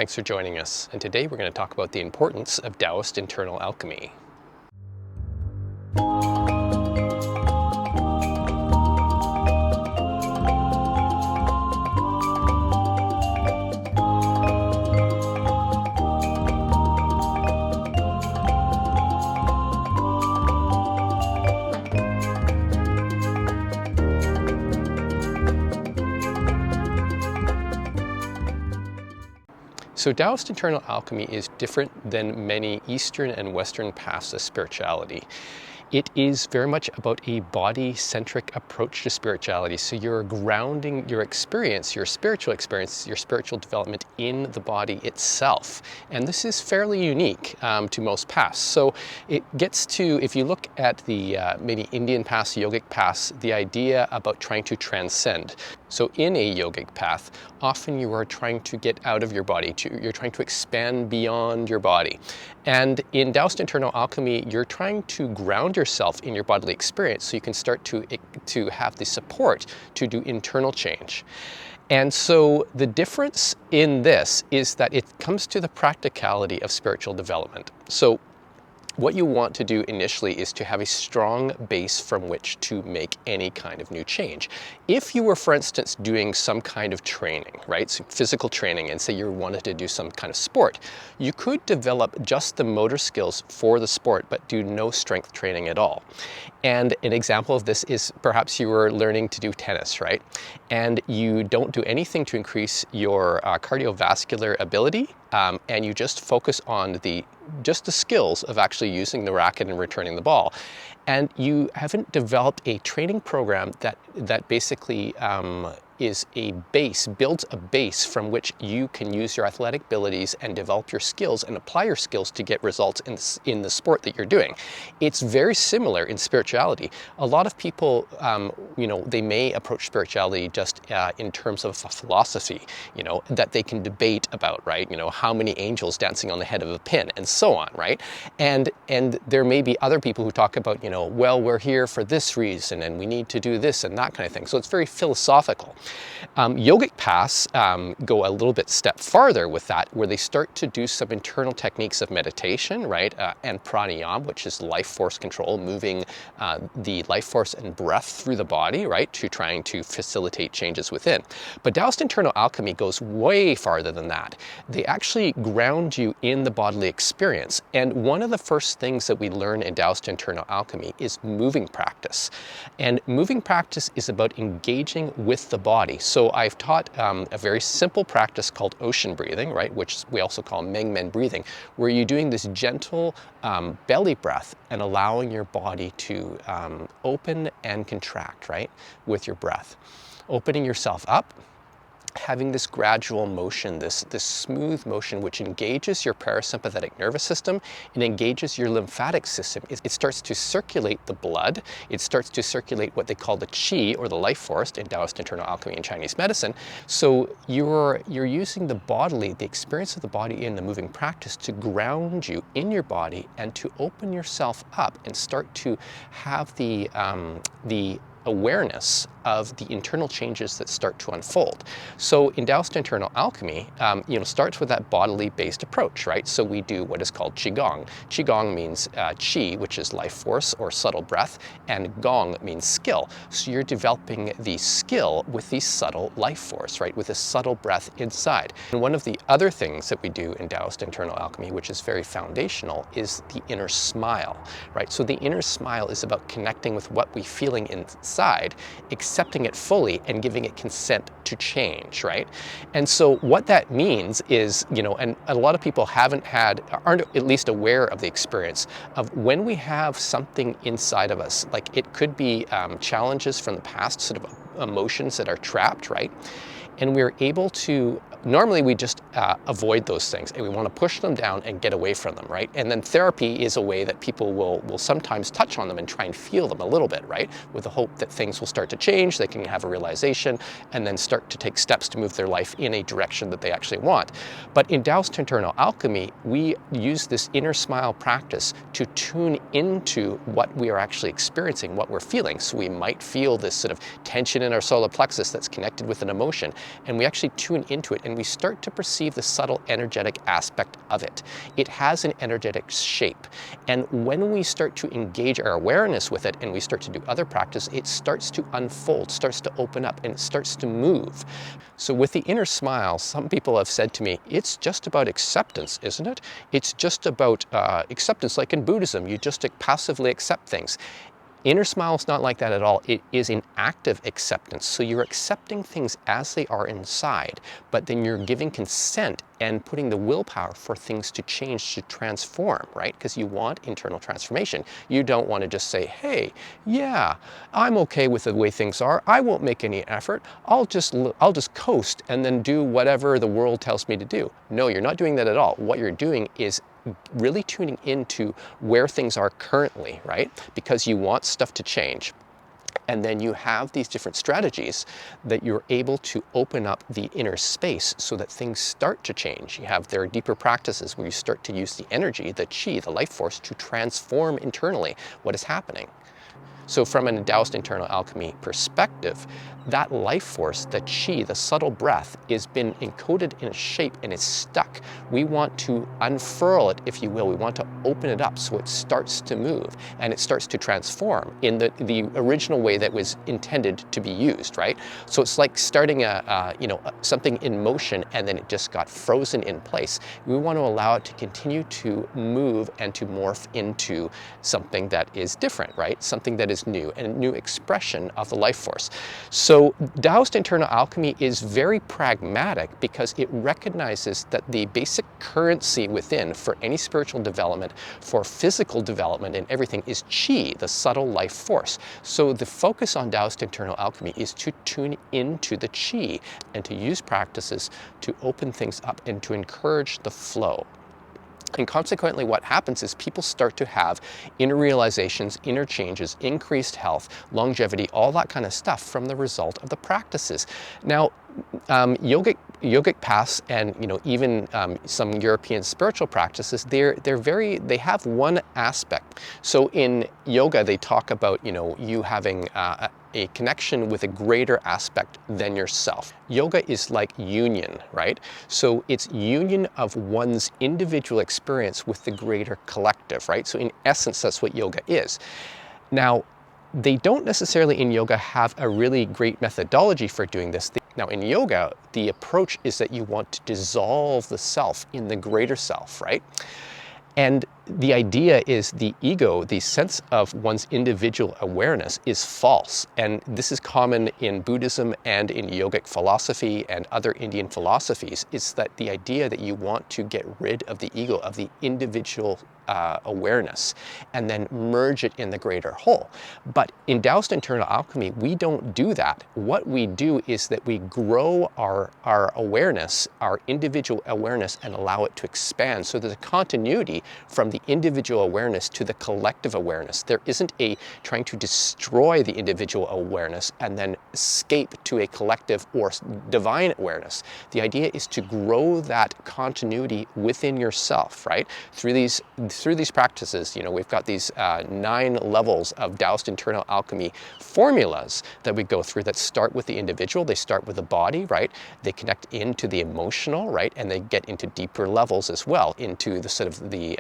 Thanks for joining us, and today we're going to talk about the importance of Daoist internal alchemy. So Daoist internal alchemy is different than many Eastern and Western paths of spirituality. It is very much about a body-centric approach to spirituality. So you're grounding your experience, your spiritual development in the body itself. And this is fairly unique to most paths. So it gets to, if you look at the maybe Indian paths, yogic paths, the idea about trying to transcend. So in a yogic path, often you are trying to get out of your body, you're trying to expand beyond your body. And in Daoist internal alchemy, you're trying to ground yourself in your bodily experience so you can start to have the support to do internal change. And so the difference in this is that it comes to the practicality of spiritual development. So what you want to do initially is to have a strong base from which to make any kind of new change. If you were, for instance, doing some kind of training, right, so physical training, and say you wanted to do some kind of sport, you could develop just the motor skills for the sport, but do no strength training at all. And an example of this is perhaps you were learning to do tennis, right? And you don't do anything to increase your cardiovascular ability, and you just focus on just the skills of actually using the racket and returning the ball. And you haven't developed a training program that basically builds a base from which you can use your athletic abilities and develop your skills and apply your skills to get results in the sport that you're doing. It's very similar in spirituality. A lot of people, they may approach spirituality just in terms of a philosophy, that they can debate about, right? How many angels dancing on the head of a pin and so on, right? And there may be other people who talk about, well, we're here for this reason and we need to do this and that kind of thing. So it's very philosophical. Yogic paths go a little bit step farther with that, where they start to do some internal techniques of meditation, right? And pranayama, which is life force control, moving the life force and breath through the body, right? To trying to facilitate changes within. But Daoist internal alchemy goes way farther than that. They actually ground you in the bodily experience. And one of the first things that we learn in Daoist internal alchemy is moving practice. And moving practice is about engaging with the body. So I've taught a very simple practice called ocean breathing, right, which we also call Mengmen breathing, where you're doing this gentle belly breath and allowing your body to open and contract, right, with your breath. Opening yourself up, having this gradual motion, this smooth motion which engages your parasympathetic nervous system and engages your lymphatic system. It starts to circulate the blood. It starts to circulate what they call the qi, or the life force, in Daoist internal alchemy and Chinese medicine. So you're using the experience of the body in the moving practice to ground you in your body and to open yourself up and start to have the awareness of the internal changes that start to unfold. So in Daoist internal alchemy, starts with that bodily-based approach, right? So we do what is called qigong. Qigong means qi, which is life force or subtle breath, and gong means skill. So you're developing the skill with the subtle life force, right? With a subtle breath inside. And one of the other things that we do in Daoist internal alchemy, which is very foundational, is the inner smile, right? So the inner smile is about connecting with what we're feeling inside, accepting it fully and giving it consent to change, right? And so what that means is, and a lot of people aren't at least aware of the experience of when we have something inside of us, like it could be challenges from the past, sort of emotions that are trapped, right? And we're able to, normally we just avoid those things and we want to push them down and get away from them, right? And then therapy is a way that people will sometimes touch on them and try and feel them a little bit, right? With the hope that things will start to change, they can have a realization and then start to take steps to move their life in a direction that they actually want. But in Daoist internal alchemy, we use this inner smile practice to tune into what we are actually experiencing, what we're feeling. So we might feel this sort of tension in our solar plexus that's connected with an emotion. and we actually tune into it, and we start to perceive the subtle energetic aspect of it. It has an energetic shape, and when we start to engage our awareness with it and we start to do other practice, it starts to unfold, starts to open up, and it starts to move. So with the inner smile, some people have said to me, it's just about acceptance, isn't it? It's just about acceptance, like in Buddhism, you just passively accept things. Inner smile is not like that at all. It is an active acceptance. So you're accepting things as they are inside, but then you're giving consent and putting the willpower for things to change, to transform, right? Because you want internal transformation. You don't want to just say, hey, yeah, I'm okay with the way things are. I won't make any effort. I'll just coast and then do whatever the world tells me to do. No, you're not doing that at all. What you're doing is really tuning into where things are currently, right? Because you want stuff to change. And then you have these different strategies that you're able to open up the inner space so that things start to change. There are deeper practices where you start to use the energy, the chi, the life force, to transform internally what is happening. So from a Daoist internal alchemy perspective, that life force, the chi, the subtle breath, has been encoded in a shape and is stuck. We want to unfurl it, if you will. We want to open it up so it starts to move and it starts to transform in the original way that was intended to be used, right? So it's like starting something in motion and then it just got frozen in place. We want to allow it to continue to move and to morph into something that is different, right? Something that is new and a new expression of the life force. So Daoist internal alchemy is very pragmatic because it recognizes that the basic currency within for any spiritual development, for physical development and everything is chi, the subtle life force. So the focus on Daoist internal alchemy is to tune into the chi and to use practices to open things up and to encourage the flow. And consequently, what happens is people start to have inner realizations, inner changes, increased health, longevity, all that kind of stuff from the result of the practices. Now, yogic paths and even some European spiritual practices, they have one aspect. So in yoga, they talk about you having a connection with a greater aspect than yourself. Yoga is like union, right? So it's union of one's individual experience with the greater collective, right? So in essence, that's what yoga is. Now, they don't necessarily in yoga have a really great methodology for doing this. Now in yoga, the approach is that you want to dissolve the self in the greater self, right? And the idea is the ego, the sense of one's individual awareness, is false. And this is common in Buddhism and in yogic philosophy and other Indian philosophies. It's that the idea that you want to get rid of the ego, of the individual awareness, and then merge it in the greater whole. But in Daoist internal alchemy, we don't do that. What we do is that we grow our awareness, our individual awareness, and allow it to expand. So there's a continuity from the individual awareness to the collective awareness. There isn't a trying to destroy the individual awareness and then escape to a collective or divine awareness. The idea is to grow that continuity within yourself, right? Through these practices, we've got these 9 levels of Daoist internal alchemy formulas that we go through that start with the individual. They start with the body, right? They connect into the emotional, right? And they get into deeper levels as well, into the sort of the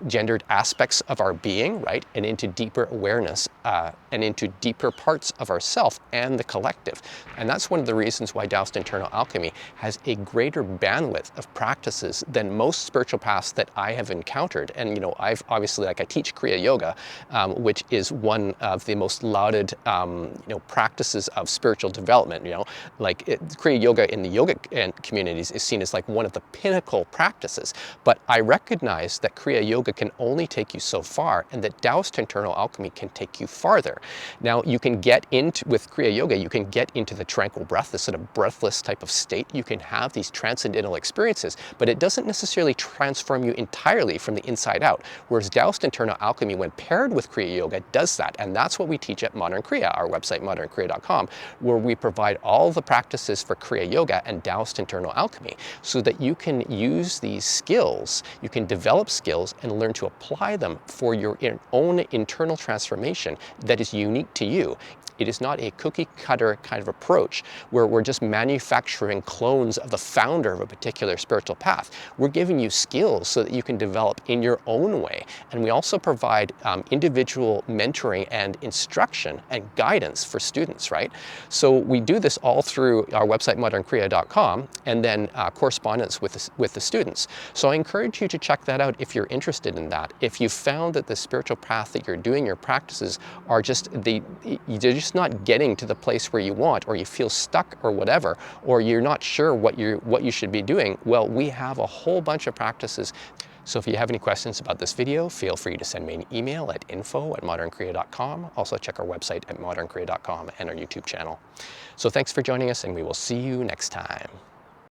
gendered aspects of our being, right? And into deeper awareness and into deeper parts of ourself and the collective. And that's one of the reasons why Daoist internal alchemy has a greater bandwidth of practices than most spiritual paths that I have encountered. And I've obviously, I teach Kriya Yoga, which is one of the most lauded practices of spiritual development. Kriya Yoga in the yogic communities is seen as like one of the pinnacle practices. But I recognize that Kriya Yoga can only take you so far, and that Daoist internal alchemy can take you farther. Now, you can get into, with Kriya Yoga, you can get into the tranquil breath, this sort of breathless type of state. You can have these transcendental experiences, but it doesn't necessarily transform you entirely from the inside out. Whereas Daoist internal alchemy, when paired with Kriya Yoga, does that. And that's what we teach at Modern Kriya, our website, modernkriya.com, where we provide all the practices for Kriya Yoga and Daoist internal alchemy so that you can use these skills, you can develop skills and learn to apply them for your own internal transformation that is unique to you. It is not a cookie cutter kind of approach where we're just manufacturing clones of the founder of a particular spiritual path. We're giving you skills so that you can develop in your own way. And we also provide individual mentoring and instruction and guidance for students, right? So we do this all through our website, modernkriya.com, and then correspondence with the students. So I encourage you to check that out if you're interested in that. If you found that the spiritual path that you're doing, your practices are just, you're just not getting to the place where you want, or you feel stuck or whatever, or you're not sure what you should be doing, well, we have a whole bunch of practices. So if you have any questions about this video, feel free to send me an email at info@modernkriya.com. Also check our website at modernkriya.com and our YouTube channel. So thanks for joining us, and we will see you next time.